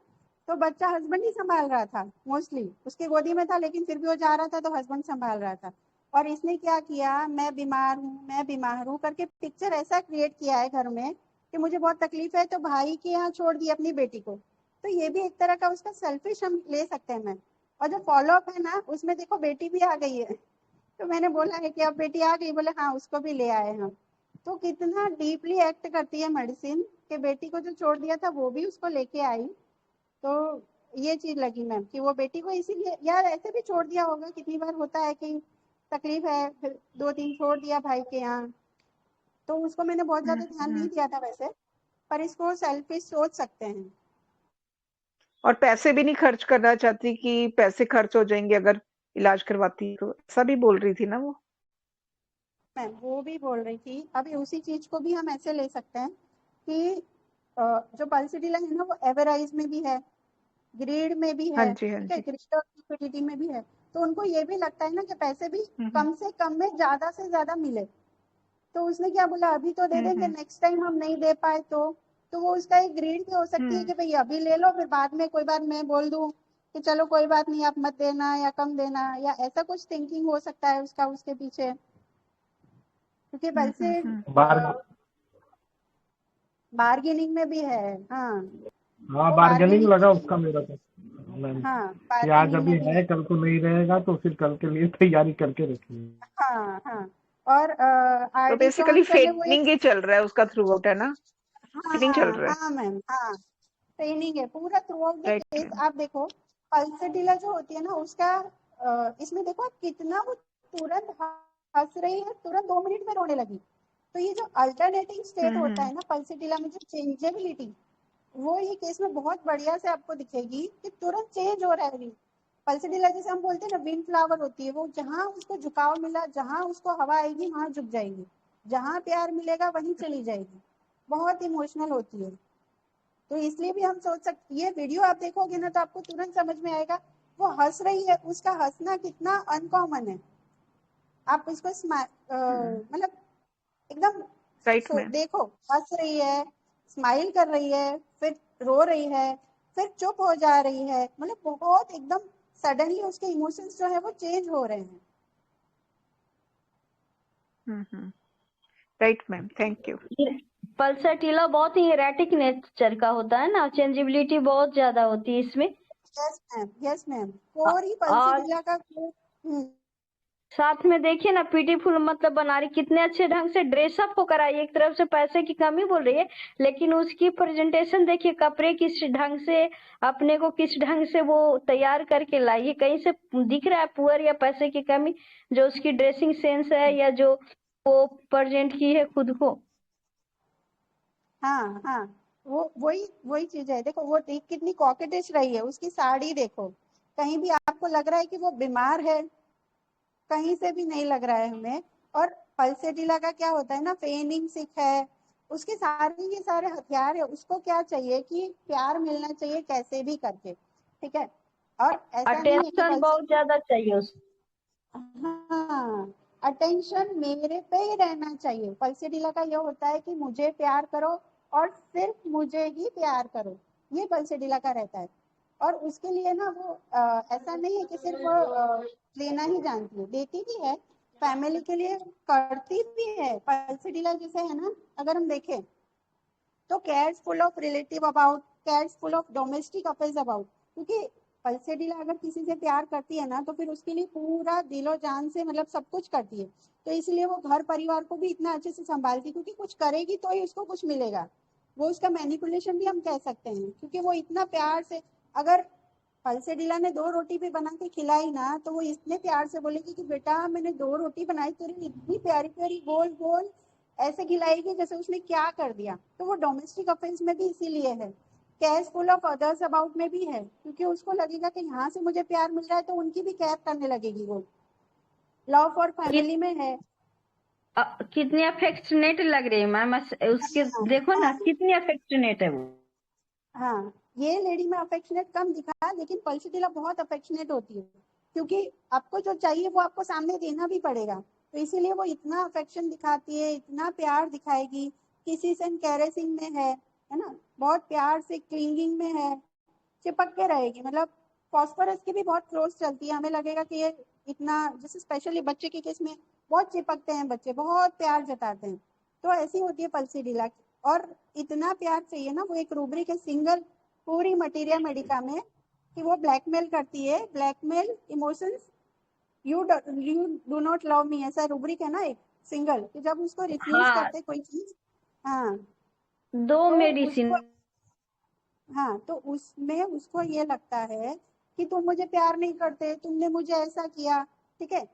तो बच्चा हस्बैंड ही संभाल रहा था, मोस्टली उसकी गोदी में था, लेकिन फिर भी वो जा रहा था तो हस्बैंड संभाल रहा था। और इसने क्या किया, मैं बीमार हूँ करके पिक्चर ऐसा क्रिएट किया है घर में कि मुझे बहुत तकलीफ है, तो भाई के यहाँ छोड़ दी अपनी बेटी को। तो ये भी एक तरह का उसका सेल्फिश हम ले सकते हैं मैम। और जो फॉलो अप है ना, उसमें देखो बेटी भी आ गई है। तो मैंने बोला है कि अब बेटी आ गई, बोले हाँ उसको भी ले आए हम। तो कितना डीपली एक्ट करती है मेडिसिन कि बेटी को जो छोड़ दिया था वो भी उसको लेके आई। तो ये चीज लगी मैम कि वो बेटी को इसीलिए, यार ऐसे भी छोड़ दिया होगा, कितनी बार होता है कि तकलीफ है, फिर 2-3 छोड़ दिया भाई के यहाँ। तो उसको मैंने बहुत ज्यादा ध्यान नहीं दिया था वैसे, पर इसको सेल्फिश सोच सकते हैं। और पैसे भी नहीं खर्च करना चाहती कि पैसे खर्च हो जाएंगे अगर इलाज करवाती, तो ऐसा भी बोल रही थी ना वो? मैम वो भी बोल रही थी। अभी उसी चीज को भी हम ऐसे ले सकते हैं कि जो पल्सिडिला है ना, वो एवराइज में भी है, ग्रीड में भी हाँ है, जी, हाँ ठीक है, जी। ग्रीड और लिक्विडिटी में भी है। तो उनको ये भी लगता है ना कि पैसे भी हम्म कम से कम में ज्यादा से ज्यादा मिले। तो उसने क्या बोला, अभी तो दे देंगे, हम्म नेक्स्ट टाइम हम नहीं दे पाए तो वो उसका एक ग्रीड भी हो सकती है हम्म कि भाई अभी ले लो, फिर बाद में कोई बार मैं बोल दूं कि चलो कोई बात नहीं, आप मत देना या कम देना, या ऐसा कुछ थिंकिंग हो सकता है उसका उसके पीछे। क्योंकि वैसे बार बार्गेनिंग में भी है। हाँ हाँ, वो बार्गेनिंग बार्गेनिंग में लगा भी, उसका मेरा तो मैम, हाँ कि आज बार्गेनिंग अभी में भी है, है। कल को नहीं रहेगा, तो फिर कल के लिए तैयारी करके रखिए। हाँ हाँ। और तो आरडी बेसिकली चौहान सर ने वो एक, फेडनिंग ही चल रहा है उसका थ्रू आउट, है ना? फेडनिंग चल हाँ रहा है। हाँ मैम, हाँ ट्रेनिंग है पूरा through out the right case. Ma'am. आप देखो पल्सटिला जो होती है ना उसका, इसमें देखो आप कितना वो तुरंत हंस रही है, तुरंत 2 मिनट में रोने लगी। तो ये जो अल्टरनेटिंग स्टेट होता हम्म है ना पल्सिटिला में, जो चेंजेबिलिटी, वो ये केस में बहुत बढ़िया से आपको दिखेगी कि तुरंत चेंज हो रहा है। पल्सिटिला जैसे हम बोलते हैं ना, विंड फ्लावर होती है, वो जहां उसको झुकाव मिला, जहां उसको हवा आएगी वहां झुक जाएगी, जहां प्यार मिलेगा वहीं चली जाएगी। बहुत इमोशनल होती है। तो इसलिए भी हम सोच सकते, ये वीडियो आप देखोगे ना तो आपको तुरंत समझ में आएगा वो हंस रही है, उसका हंसना कितना अनकॉमन है। आप इसको मतलब एकदम राइट मैम। देखो, हंस रही है, स्माइल कर रही है, फिर रो रही है, फिर चुप हो जा रही है, मतलब बहुत एकदम सडनली उसके इमोशंस जो है वो चेंज हो रहे हैं। Right ma'am, thank you. Pulsatilla बहुत ही एरेटिक नेचर का होता है ना, चेंजेबिलिटी बहुत ज्यादा होती है इसमें। यस मैम, यस मैम, पूरी और पल्सिटिला का साथ में देखिए ना, ब्यूटीफुल मतलब बना रही, कितने अच्छे ढंग से ड्रेसअप होकर आई। एक तरफ से पैसे की कमी बोल रही है, लेकिन उसकी प्रेजेंटेशन देखिए, कपड़े किस ढंग से, अपने को किस ढंग से वो तैयार करके लाई है। कहीं से दिख रहा है पुअर या पैसे की कमी, जो उसकी ड्रेसिंग सेंस है या जो वो प्रेजेंट की है खुद को। हाँ हाँ, वो वही वही चीज है। देखो वो कितनी कॉकेटिश रही है, उसकी साड़ी देखो, कहीं भी आपको लग रहा है कि वो बीमार है, कहीं से भी नहीं लग रहा है हमें। और पल्सेटिला का क्या होता है ना, फेनिंग सिक है, उसके सारे ये सारे हथियार है, उसको क्या चाहिए कि प्यार मिलना चाहिए कैसे भी करके, ठीक है। और ऐसा नहीं है कि अटेंशन बहुत ज्यादा चाहिए उसको। हाँ, अटेंशन मेरे पे ही रहना चाहिए। पल्सिडिला का ये होता है कि मुझे प्यार करो और सिर्फ मुझे ही प्यार करो, ये पल्सिडिला का रहता है। और उसके लिए ना वो ऐसा नहीं है कि सिर्फ लेना ही जानती है, देती भी है, फैमिली के लिए करती भी है। पल्सिडिला जैसे है ना, अगर हम देखें तो cares full of relative about, cares full of domestic affairs about, क्योंकि पल्सेडिला अगर किसी से प्यार करती है ना तो फिर उसके लिए पूरा दिलो जान से मतलब सब कुछ करती है। तो इसलिए वो घर परिवार को भी इतना अच्छे से संभालती, क्योंकि कुछ करेगी तो ही उसको कुछ मिलेगा। वो उसका मैनिपुलेशन भी हम कह सकते हैं, क्योंकि वो इतना प्यार से, अगर पल्सेडिला ने 2 रोटी भी बना के खिलाई ना तो वो इतने प्यार से बोलेगी कि बेटा मैंने 2 रोटी बनाई, तेरी इतनी प्यारी प्यारी गोल गोल ऐसे खिलाएगी जैसे उसने क्या कर दिया। तो वो डोमेस्टिक अफेयर्स में भी इसीलिए है केयरफुल ऑफ अदर्स अबाउट में भी है, क्योंकि उसको लगेगा कि यहाँ से मुझे प्यार मिल रहा है तो उनकी भी केयर करने लगेगी। वो लव फॉर फैमिली में है। कितनी अफेक्शनेट लग रही है मैम, उसके देखो ना कितनी अफेक्शनेट है वो। हाँ, ये लेडी में अफेक्शनेट कम दिखा, लेकिन पल्सीटिला बहुत अफेक्शनेट होती है, क्योंकि आपको जो चाहिए वो आपको सामने देना भी पड़ेगा, तो इसीलिए वो इतना अफेक्शन दिखाती है, इतना प्यार दिखाएगी। किसी से कैरेसिंग में है ना, बहुत प्यार से क्लिंगिंग में है, चिपक के रहेगी। मतलब फॉस्फोरस की भी बहुत क्लोज चलती है, हमें लगेगा कि ये इतना, जैसे स्पेशली बच्चे के केस में बहुत चिपकते हैं बच्चे, बहुत प्यार जताते हैं, तो ऐसी होती है पल्सीटिला। और इतना प्यार चाहिए ना, वो एक रूब्रिक है सिंगल पूरी मटीरिया मेडिका में कि वो ब्लैकमेल करती है, blackmail emotions, you do not love me, ऐसा रूब्रिक है ना एक सिंगल, कि जब उसको रिफ्यूज हाँ, करते कोई चीज, हाँ, दो तो मेडिसिन। हाँ, तो उसमें उसको ये लगता है कि तुम मुझे प्यार नहीं करते, तुमने मुझे ऐसा किया, ठीक है।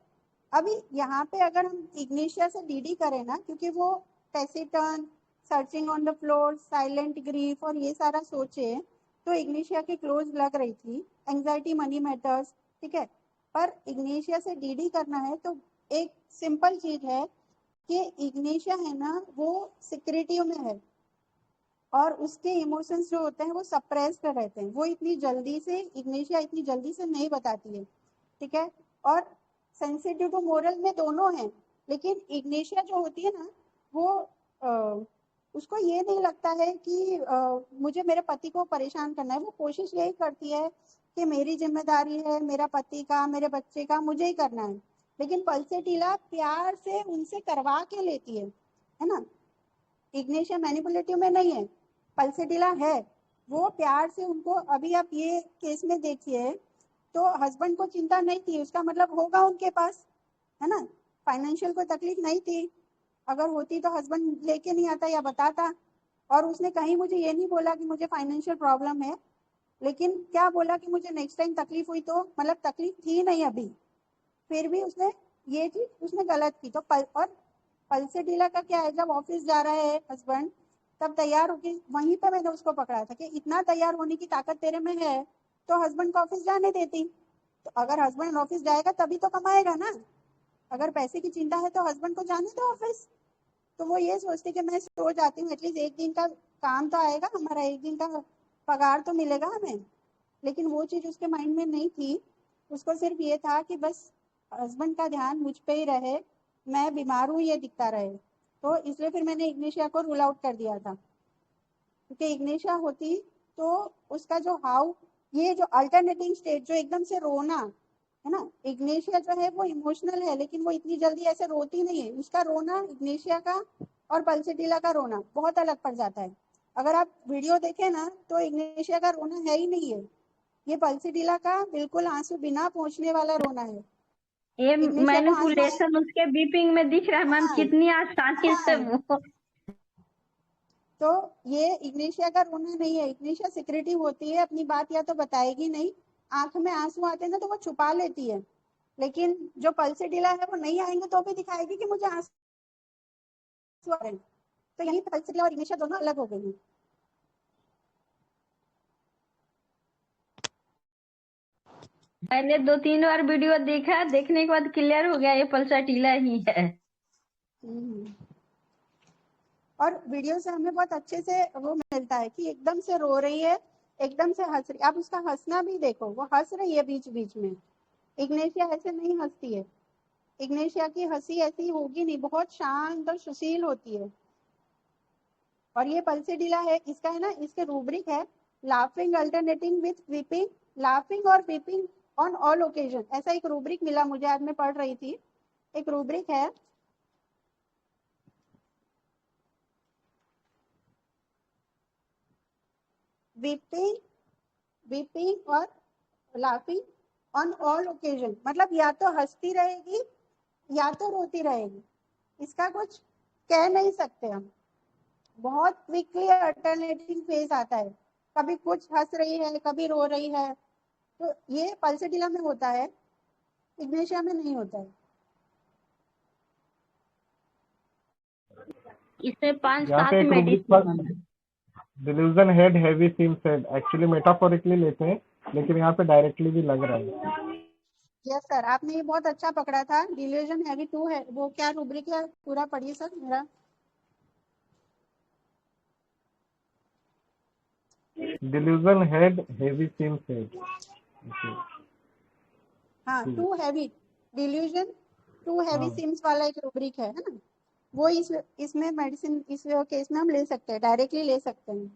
अभी यहाँ पे अगर हम इग्निशिया से डीडी करें ना, क्योंकि वो taciturn, searching on the floor, silent grief और ये सारा सोचे, तो इग्निशिया के क्लोज लग रही थी, एंजाइटी मनी मैटर्स, ठीक है। पर इग्निशिया से डीडी करना है तो एक सिंपल चीज है कि इग्निशिया है ना, वो सिक्रेटिव में है और उसके इमोशंस जो होते हैं वो सप्रेस कर रहते हैं, वो इतनी जल्दी से, इग्निशिया इतनी जल्दी से नहीं बताती है, ठीक है। और सेंसिटिव टू मोरल में दोनों हैं, लेकिन इग्निशिया जो होती है ना, वो उसको ये नहीं लगता है कि मुझे मेरे पति को परेशान करना है, वो कोशिश यही करती है कि मेरी जिम्मेदारी है, मेरा पति का, मेरे बच्चे का मुझे ही करना है। लेकिन पल्सेटिला प्यार से उनसे करवा के लेती है ना। इग्निशिया मैनिपुलेटिव में नहीं है, पल्सेटिला है, वो प्यार से उनको। अभी आप ये केस में देखिए तो हस्बैंड को चिंता नहीं थी, उसका मतलब होगा उनके पास, है ना, फाइनेंशियल कोई तकलीफ नहीं थी, अगर होती तो हस्बैंड लेके नहीं आता या बताता। और उसने कहीं मुझे ये नहीं बोला कि मुझे फाइनेंशियल प्रॉब्लम है, लेकिन क्या बोला कि मुझे नेक्स्ट टाइम तकलीफ हुई तो, मतलब तकलीफ थी नहीं अभी, फिर भी उसने ये चीज उसने गलत की। तो और पल्सेटिला का क्या है, जब ऑफिस जा रहा है हस्बैंड, तब तैयार होके, वहीं पे मैंने उसको पकड़ा था कि इतना तैयार होने की ताकत तेरे में है तो हस्बैंड को ऑफिस जाने देती। तो अगर हस्बैंड ऑफिस जाएगा तभी तो कमाएगा ना, अगर पैसे की चिंता है तो हस्बैंड को जाने दो ऑफिस। तो वो ये सोचती कि मैं सो जाती हूँ, एटलीस्ट एक दिन का काम तो आएगा, हमारा एक दिन का पगार तो मिलेगा हमें। लेकिन वो चीज उसके माइंड में नहीं थी, उसको सिर्फ ये था कि बस हस्बैंड का ध्यान मुझ पे ही रहे, मैं बीमार हूँ ये दिखता रहे। तो इसलिए फिर मैंने इग्निशिया को रूल आउट कर दिया था, क्योंकि इग्निशिया होती तो उसका जो हाउ, ये जो अल्टरनेटिंग स्टेट, जो एकदम से रोना है ना, इग्निशिया जो है वो इमोशनल है, लेकिन वो इतनी जल्दी ऐसे रोती नहीं है। उसका रोना, इग्निशिया का और पल्सेटिला का रोना बहुत अलग पड़ जाता है। अगर आप वीडियो देखें ना तो इग्निशिया का रोना है ही नहीं है, ये पल्सेटिला का बिल्कुल आंसू बिना पहुंचने वाला रोना है। ये इग्निशिया को आंसू आए, मैनिपुलेशन उसके बीपिंग में दिख रहा है मैम, हाँ, कितनी आसानी से हाँ, वो। तो ये इग्निशिया का रोना नहीं है। इग्निशिया सिक्रेटिव होती है, अपनी बात या तो बताएगी नहीं, आंख में आंसू आते हैं ना तो वो छुपा लेती है। लेकिन जो पल्सेटिला है वो नहीं आएंगे तो भी दिखाएगी कि मुझे आंसू आ रहे हैं। तो यहीं पे पल्सेटिला और इग्निशिया दोनों अलग हो गई हैं। मैंने 2-3 बार वीडियो देखा, देखने के बाद क्लियर हो गया ये पल्सेटिला ही है। और वीडियो से हमें बहुत अच्छे से वो मिलता है कि एकदम से रो रही है, एकदम से हंस रही। आप उसका हंसना भी देखो, वो हंस रही है बीच बीच में। इग्नेशिया ऐसे नहीं हंसती है, इग्नेशिया की हंसी ऐसी होगी नहीं, बहुत शांत और सुशील होती है। और ये पल्सेटिला है, इसका है ना, इसके रूब्रिक है laughing alternating with weeping, laughing और वीपिंग ऑन ऑल ओकेजन, ऐसा एक रूब्रिक मिला मुझे, आज मैं पढ़ रही थी, एक रूब्रिक है। वीपिंग, वीपिंग और लाफिंग ऑन ऑल ओकेजन, मतलब या तो हंसती रहेगी या तो रोती रहेगी, इसका कुछ कह नहीं सकते हम। बहुत क्विकली अल्टरनेटिंग फेज आता है, कभी कुछ हंस रही है, कभी रो रही है। तो ये पल्सेटिला में होता है, इग्नेशिया में नहीं होता है। इसमें 5-7 यहाँ पे एक rubric medicine. Delusion head heavy seems head actually metaphorically लेते हैं, लेकिन यहाँ पे डायरेक्टली भी लग रहा है। यस सर, आपने ये बहुत अच्छा पकड़ा था। डिल्यूजन हैवी 2 है, वो क्या रूब्रिक है, पूरा पढ़िए सर मेरा। Delusion head heavy seems head. हाँ, 2 हैवी डिल्यूजन, 2 हैवी सिम्स वाला एक रूब्रिक है ना, वो इसमें मेडिसिन इस केस में हम ले सकते हैं, डायरेक्टली ले सकते हैं।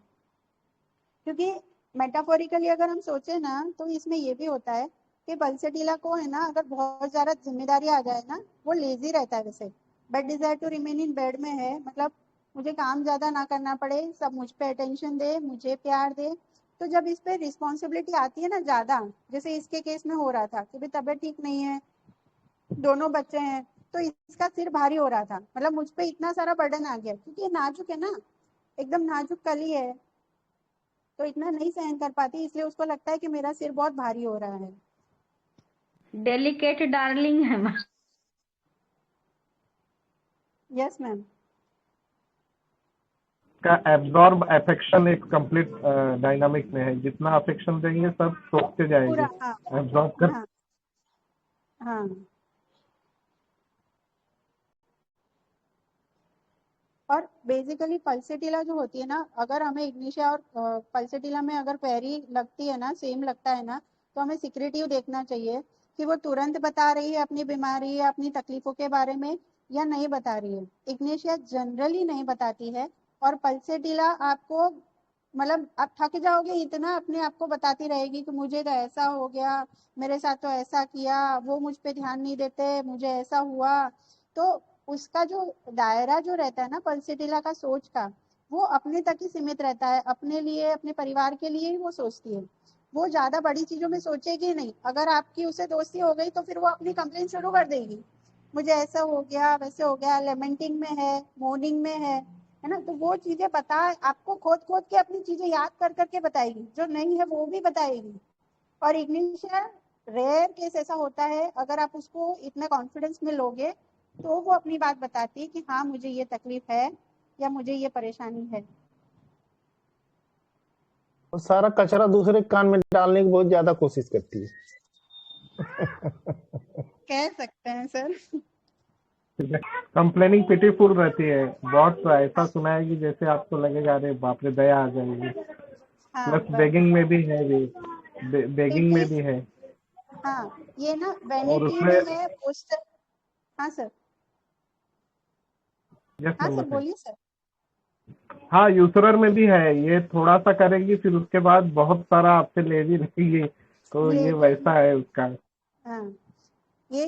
क्योंकि मेटाफोरिकली अगर हम सोचे ना तो इसमें ये भी होता है कि पल्सेटिला को है ना, अगर बहुत ज्यादा जिम्मेदारी आ जाए ना, वो लेजी रहता है वैसे, but desire to remain in bed में है, मतलब मुझे काम ज्यादा ना करना पड़े, सब मुझ पे अटेंशन दे, मुझे प्यार दे। तो जब इस पे रिस्पॉन्सिबिलिटी आती है ना ज्यादा, जैसे इसके केस में हो रहा था कि भाई तबीयत ठीक नहीं है, दोनों बच्चे हैं, तो इसका सिर भारी हो रहा था, मतलब मुझ पे इतना सारा बर्डन आ गया, क्योंकि ये नाजुक है ना, एकदम नाजुक कली है, तो इतना नहीं सहन कर पाती, इसलिए उसको लगता है कि मेरा सिर बहुत भारी हो रहा है। डेलिकेट डार्लिंग है मैम। Yes ma'am. का एब्जॉर्ब अफेक्शन एक कंप्लीट डायनामिक में है, जितना अफेक्शन देंगे सब सोखते जाएंगे, पूरा, हाँ एब्जॉर्ब कर। हाँ हाँ। और बेसिकली पल्सेटिला जो होती है ना, अगर हमें इग्निशिया और पल्सेटिला में अगर क्वेरी लगती है ना, सेम लगता है ना, तो हमें सिक्रेटिव देखना चाहिए कि वो तुरंत बता रही है अपनी बीमारी या अपनी तकलीफों के बारे में, या नहीं बता रही है। इग्निशिया जनरली नहीं बताती है, और पल्सेटिला आपको, मतलब आप थक जाओगे इतना, अपने आप को बताती रहेगी कि मुझे तो ऐसा हो गया, मेरे साथ तो ऐसा किया, वो मुझ पे ध्यान नहीं देते, मुझे ऐसा हुआ। तो उसका जो दायरा जो रहता है ना पल्सेटिला का सोच का, वो अपने तक ही सीमित रहता है, अपने लिए, अपने परिवार के लिए ही वो सोचती है, वो ज्यादा बड़ी चीजों में सोचेगी नहीं। अगर आपकी उससे दोस्ती हो गई तो फिर वो अपनी कंप्लेन शुरू कर देगी, मुझे ऐसा हो गया, वैसे हो गया, लेमेंटिंग में है, मोर्निंग में है ना। तो वो चीजें बता, आपको खोद खोद के अपनी चीजें याद कर करके बताएगी, जो नहीं है वो भी बताएगी। और इग्निशिया रेयर केस ऐसा होता है, अगर आप उसको इतना कॉन्फिडेंस में लोगे तो वो अपनी बात बताती है कि हाँ मुझे ये तकलीफ है या मुझे ये परेशानी है। और सारा कचरा दूसरे कान में डालने की बहुत ज्यादा कोशिश करती है। कह सकते हैं सर। कंप्लेनिंग पिटीफुल रहती है, बहुत ऐसा सुना है कि जैसे आपको लगेगा अरे बाप रे दया आ जाएगी। हाँ, प्लस बेगिंग में भी है, भी बेगिंग इट में इज, भी है। हाँ ये ना और वेनिटी उसमें में है, पोस्टर। हाँ सर, यस हाँ मैम सर बताइए। बोलिए सर। हाँ यूसरर में भी है, ये थोड़ा सा करेगी फिर उसके बाद बहुत सारा आपसे ले भी रहेगी, तो ये लेडी, वैसा है उसका। हाँ ये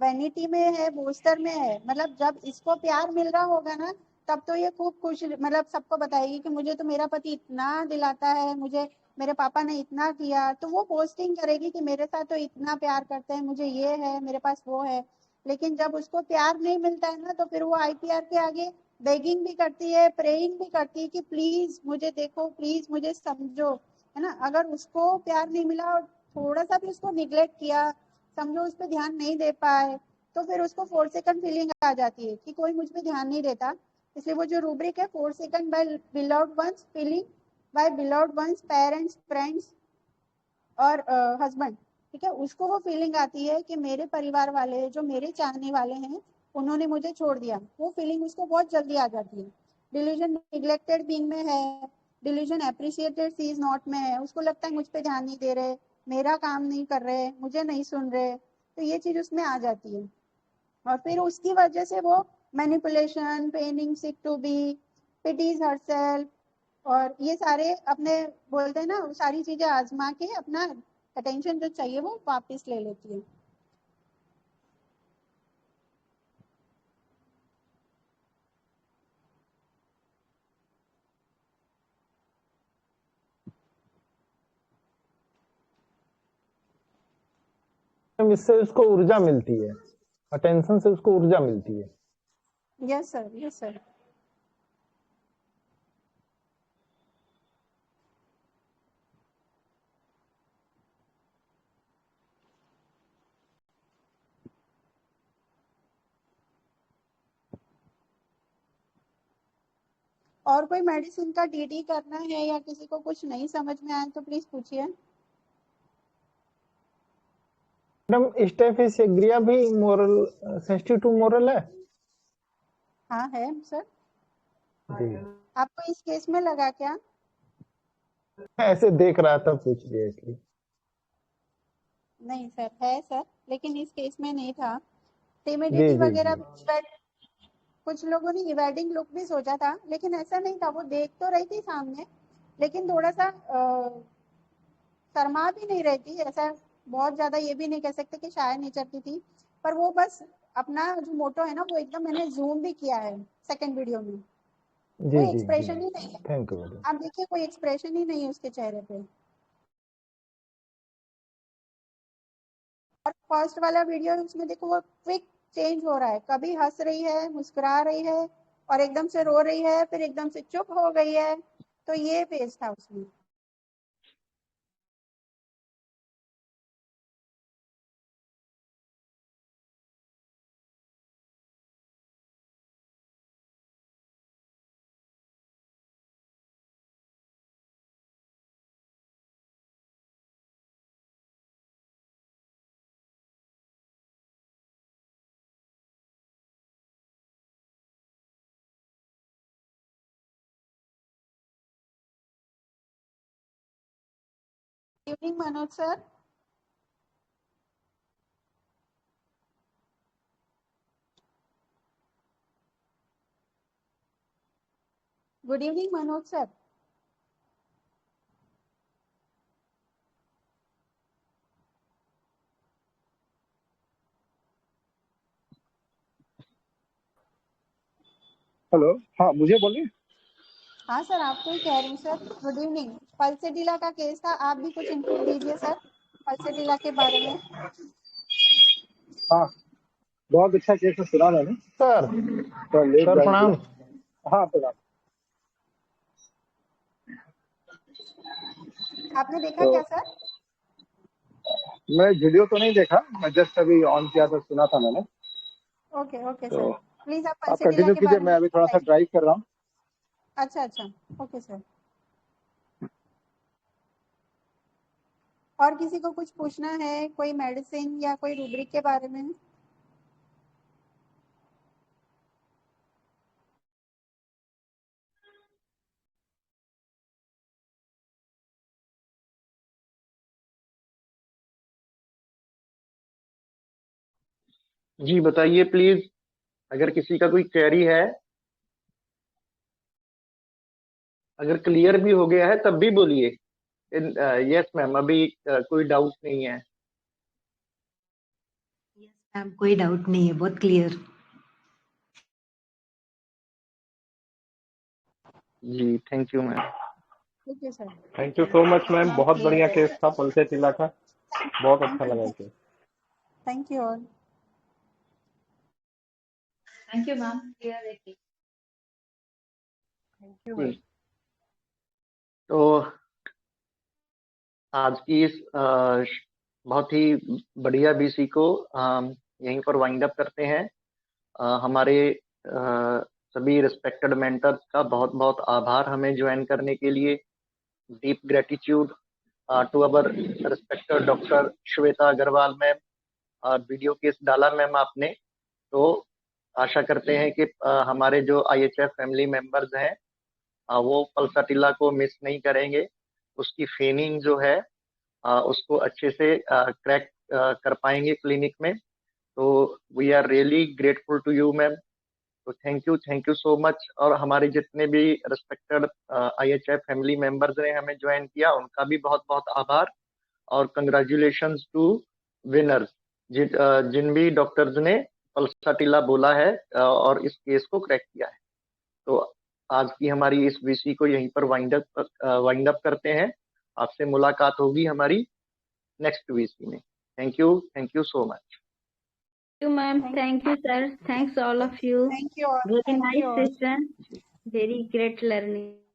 वैनिटी में है, बूस्टर में है, मतलब जब इसको प्यार मिल रहा होगा ना, तब तो ये खूब खुश, मतलब सबको बताएगी कि मुझे तो मेरा पति इतना दिलाता है, मुझे मेरे पापा ने इतना किया, तो वो पोस्टिंग करेगी कि मेरे साथ तो इतना प्यार करते हैं, मुझे ये है, मेरे पास वो है। लेकिन जब उसको प्यार नहीं मिलता है ना, तो फिर वो आईपीआर के आगे बेगिंग भी करती है, प्रेइंग भी करती है कि प्लीज मुझे देखो, प्लीज मुझे समझो, है ना। अगर उसको प्यार नहीं मिला और थोड़ा सा भी उसको निग्लेक्ट किया, समझो उस पर ध्यान नहीं दे पाए, तो फिर उसको 4 सेकंड फीलिंग आ जाती है कि कोई मुझ पे ध्यान नहीं देता। इसलिए वो जो रूब्रिक है 4 second by beloved ones feeling by beloved ones parents, friends और हस्बैंड, ठीक है, उसको वो फीलिंग आती है कि मेरे परिवार वाले, जो मेरे चाहने वाले हैं, उन्होंने मुझे छोड़ दिया, वो फीलिंग उसको बहुत जल्दी आ जाती है। डिल्यूजन निग्लेक्टेड बीइंग में है, delusion appreciated she is not में है, उसको लगता है मुझ पे ध्यान नहीं दे रहे, मेरा काम नहीं कर रहे, मुझे नहीं सुन रहे, तो ये चीज उसमें आ जाती है। और फिर उसकी वजह से वो manipulation, pining sick to be, pities herself, और ये सारे अपने, बोलते हैं ना, वो सारी चीजें आजमा के अपना अटेंशन जो चाहिए वो वापस ले लेती है। इससे उसको ऊर्जा मिलती है, अटेंशन से उसको ऊर्जा मिलती है। Yes sir, yes sir. और कोई मेडिसिन का डीडी करना है या किसी को कुछ नहीं समझ में आया तो प्लीज पूछिए। मैडम स्टेफिसेग्रिया भी मोरल सेंसिटिव टू मोरल है? हाँ है सर। जी आपको इस केस में लगा क्या? ऐसे देख रहा था, पूछ लिया इसलिए। नहीं सर, है सर, लेकिन इस केस में नहीं था। जी टिमिडिटी जी वगैरह जी कुछ लोगों ने इवेडिंग लुक भी सोचा था, लेकिन ऐसा नहीं था। वो देख तो रही थी सामने, लेकिन थोड़ा सा शर्मा भी नहीं रही थी। ऐसा बहुत ज्यादा ये भी नहीं कह सकते कि शायर नहीं चढ़ती थी, पर वो बस अपना जो मोटो है ना, वो एकदम मैंने जूम भी किया है सेकंड वीडियो में। जी कोई जी जी एक्सप्रेशन ही नहीं है। Thank you madam. आप देखिए, कोई एक्सप्रेशन ही नहीं है उसके चेहरे पे। और फर्स्ट वाला वीडियो है, उसमें देखो वो क्विक चेंज हो रहा है। कभी हंस रही है, मुस्कुरा रही है, और एकदम से रो रही है, फिर एकदम से चुप हो गई है। तो ये फेज था उसमें। Good evening Manoj sir. Good evening Manoj sir. Hello, हाँ मुझे बोलिए। हाँ सर, आपको ही कह रही हूँ सर। Good evening. पल्सेटिला का केस था, आप भी कुछ इनपुट दीजिए सर पल्सेटिला के बारे में। हाँ, बहुत अच्छा केस है, सुना मैंने। सर तो लेट सर ज्वाइन प्रणाम। किया। हाँ प्रणाम। आपने देखा तो क्या सर? मैं वीडियो तो नहीं देखा, मैं जस्ट अभी ऑन किया तो सुना था मैंने। ओके ओके तो सर, प्लीज आप आप पल्सेटिला कंटिन्यू के कीजिए, बारे मैं में अभी थोड़ा सा बताइए। ड्राइव कर रहा हूँ। अच्छा अच्छा, ओके सर। और किसी को कुछ पूछना है, कोई मेडिसिन या कोई रूब्रिक के बारे में? जी बताइए प्लीज, अगर किसी का कोई क्वेरी है। अगर क्लियर भी हो गया है तब भी बोलिए। यस मैम, अभी कोई डाउट नहीं है। मैम कोई डाउट नहीं है, बहुत क्लियर। जी थैंक यू मैम। ठीक है sir. Thank you so much ma'am, बहुत बढ़िया केस था पल्सेटिला का, बहुत अच्छा लगा thank case. Thank you all. Thank you ma'am, clear है। थैंक यू जी, मैम। तो आज की इस बहुत ही बढ़िया बीसी को यहीं पर वाइंड अप करते हैं। हमारे सभी रिस्पेक्टेड मेंटर्स का बहुत बहुत आभार हमें ज्वाइन करने के लिए। Deep gratitude to our respected doctor Shweta Agarwal ma'am. Video case डाला मैम आपने, तो आशा करते हैं कि हमारे जो IHF फैमिली मेंबर्स हैं वो पल्साटिला को मिस नहीं करेंगे। उसकी फेनिंग जो है उसको अच्छे से क्रैक कर पाएंगे क्लिनिक में। तो we are really grateful to you ma'am. तो थैंक यू सो मच। और हमारे जितने भी रिस्पेक्टेड IHF फैमिली मेंबर्स ने हमें ज्वाइन किया, उनका भी बहुत बहुत आभार। और कंग्रेचुलेशंस टू विनर्स, जिन भी डॉक्टर्स ने पल्साटिला बोला है और इस केस को क्रैक किया है। तो आज की हमारी इस VC को यहीं पर वाइंड अप करते हैं। आपसे मुलाकात होगी हमारी नेक्स्ट VC में। Thank you so much. Thank you, ma'am. Thank you, sir. Thanks all of you. Thank you all. Very thank nice you all. session. Very great learning.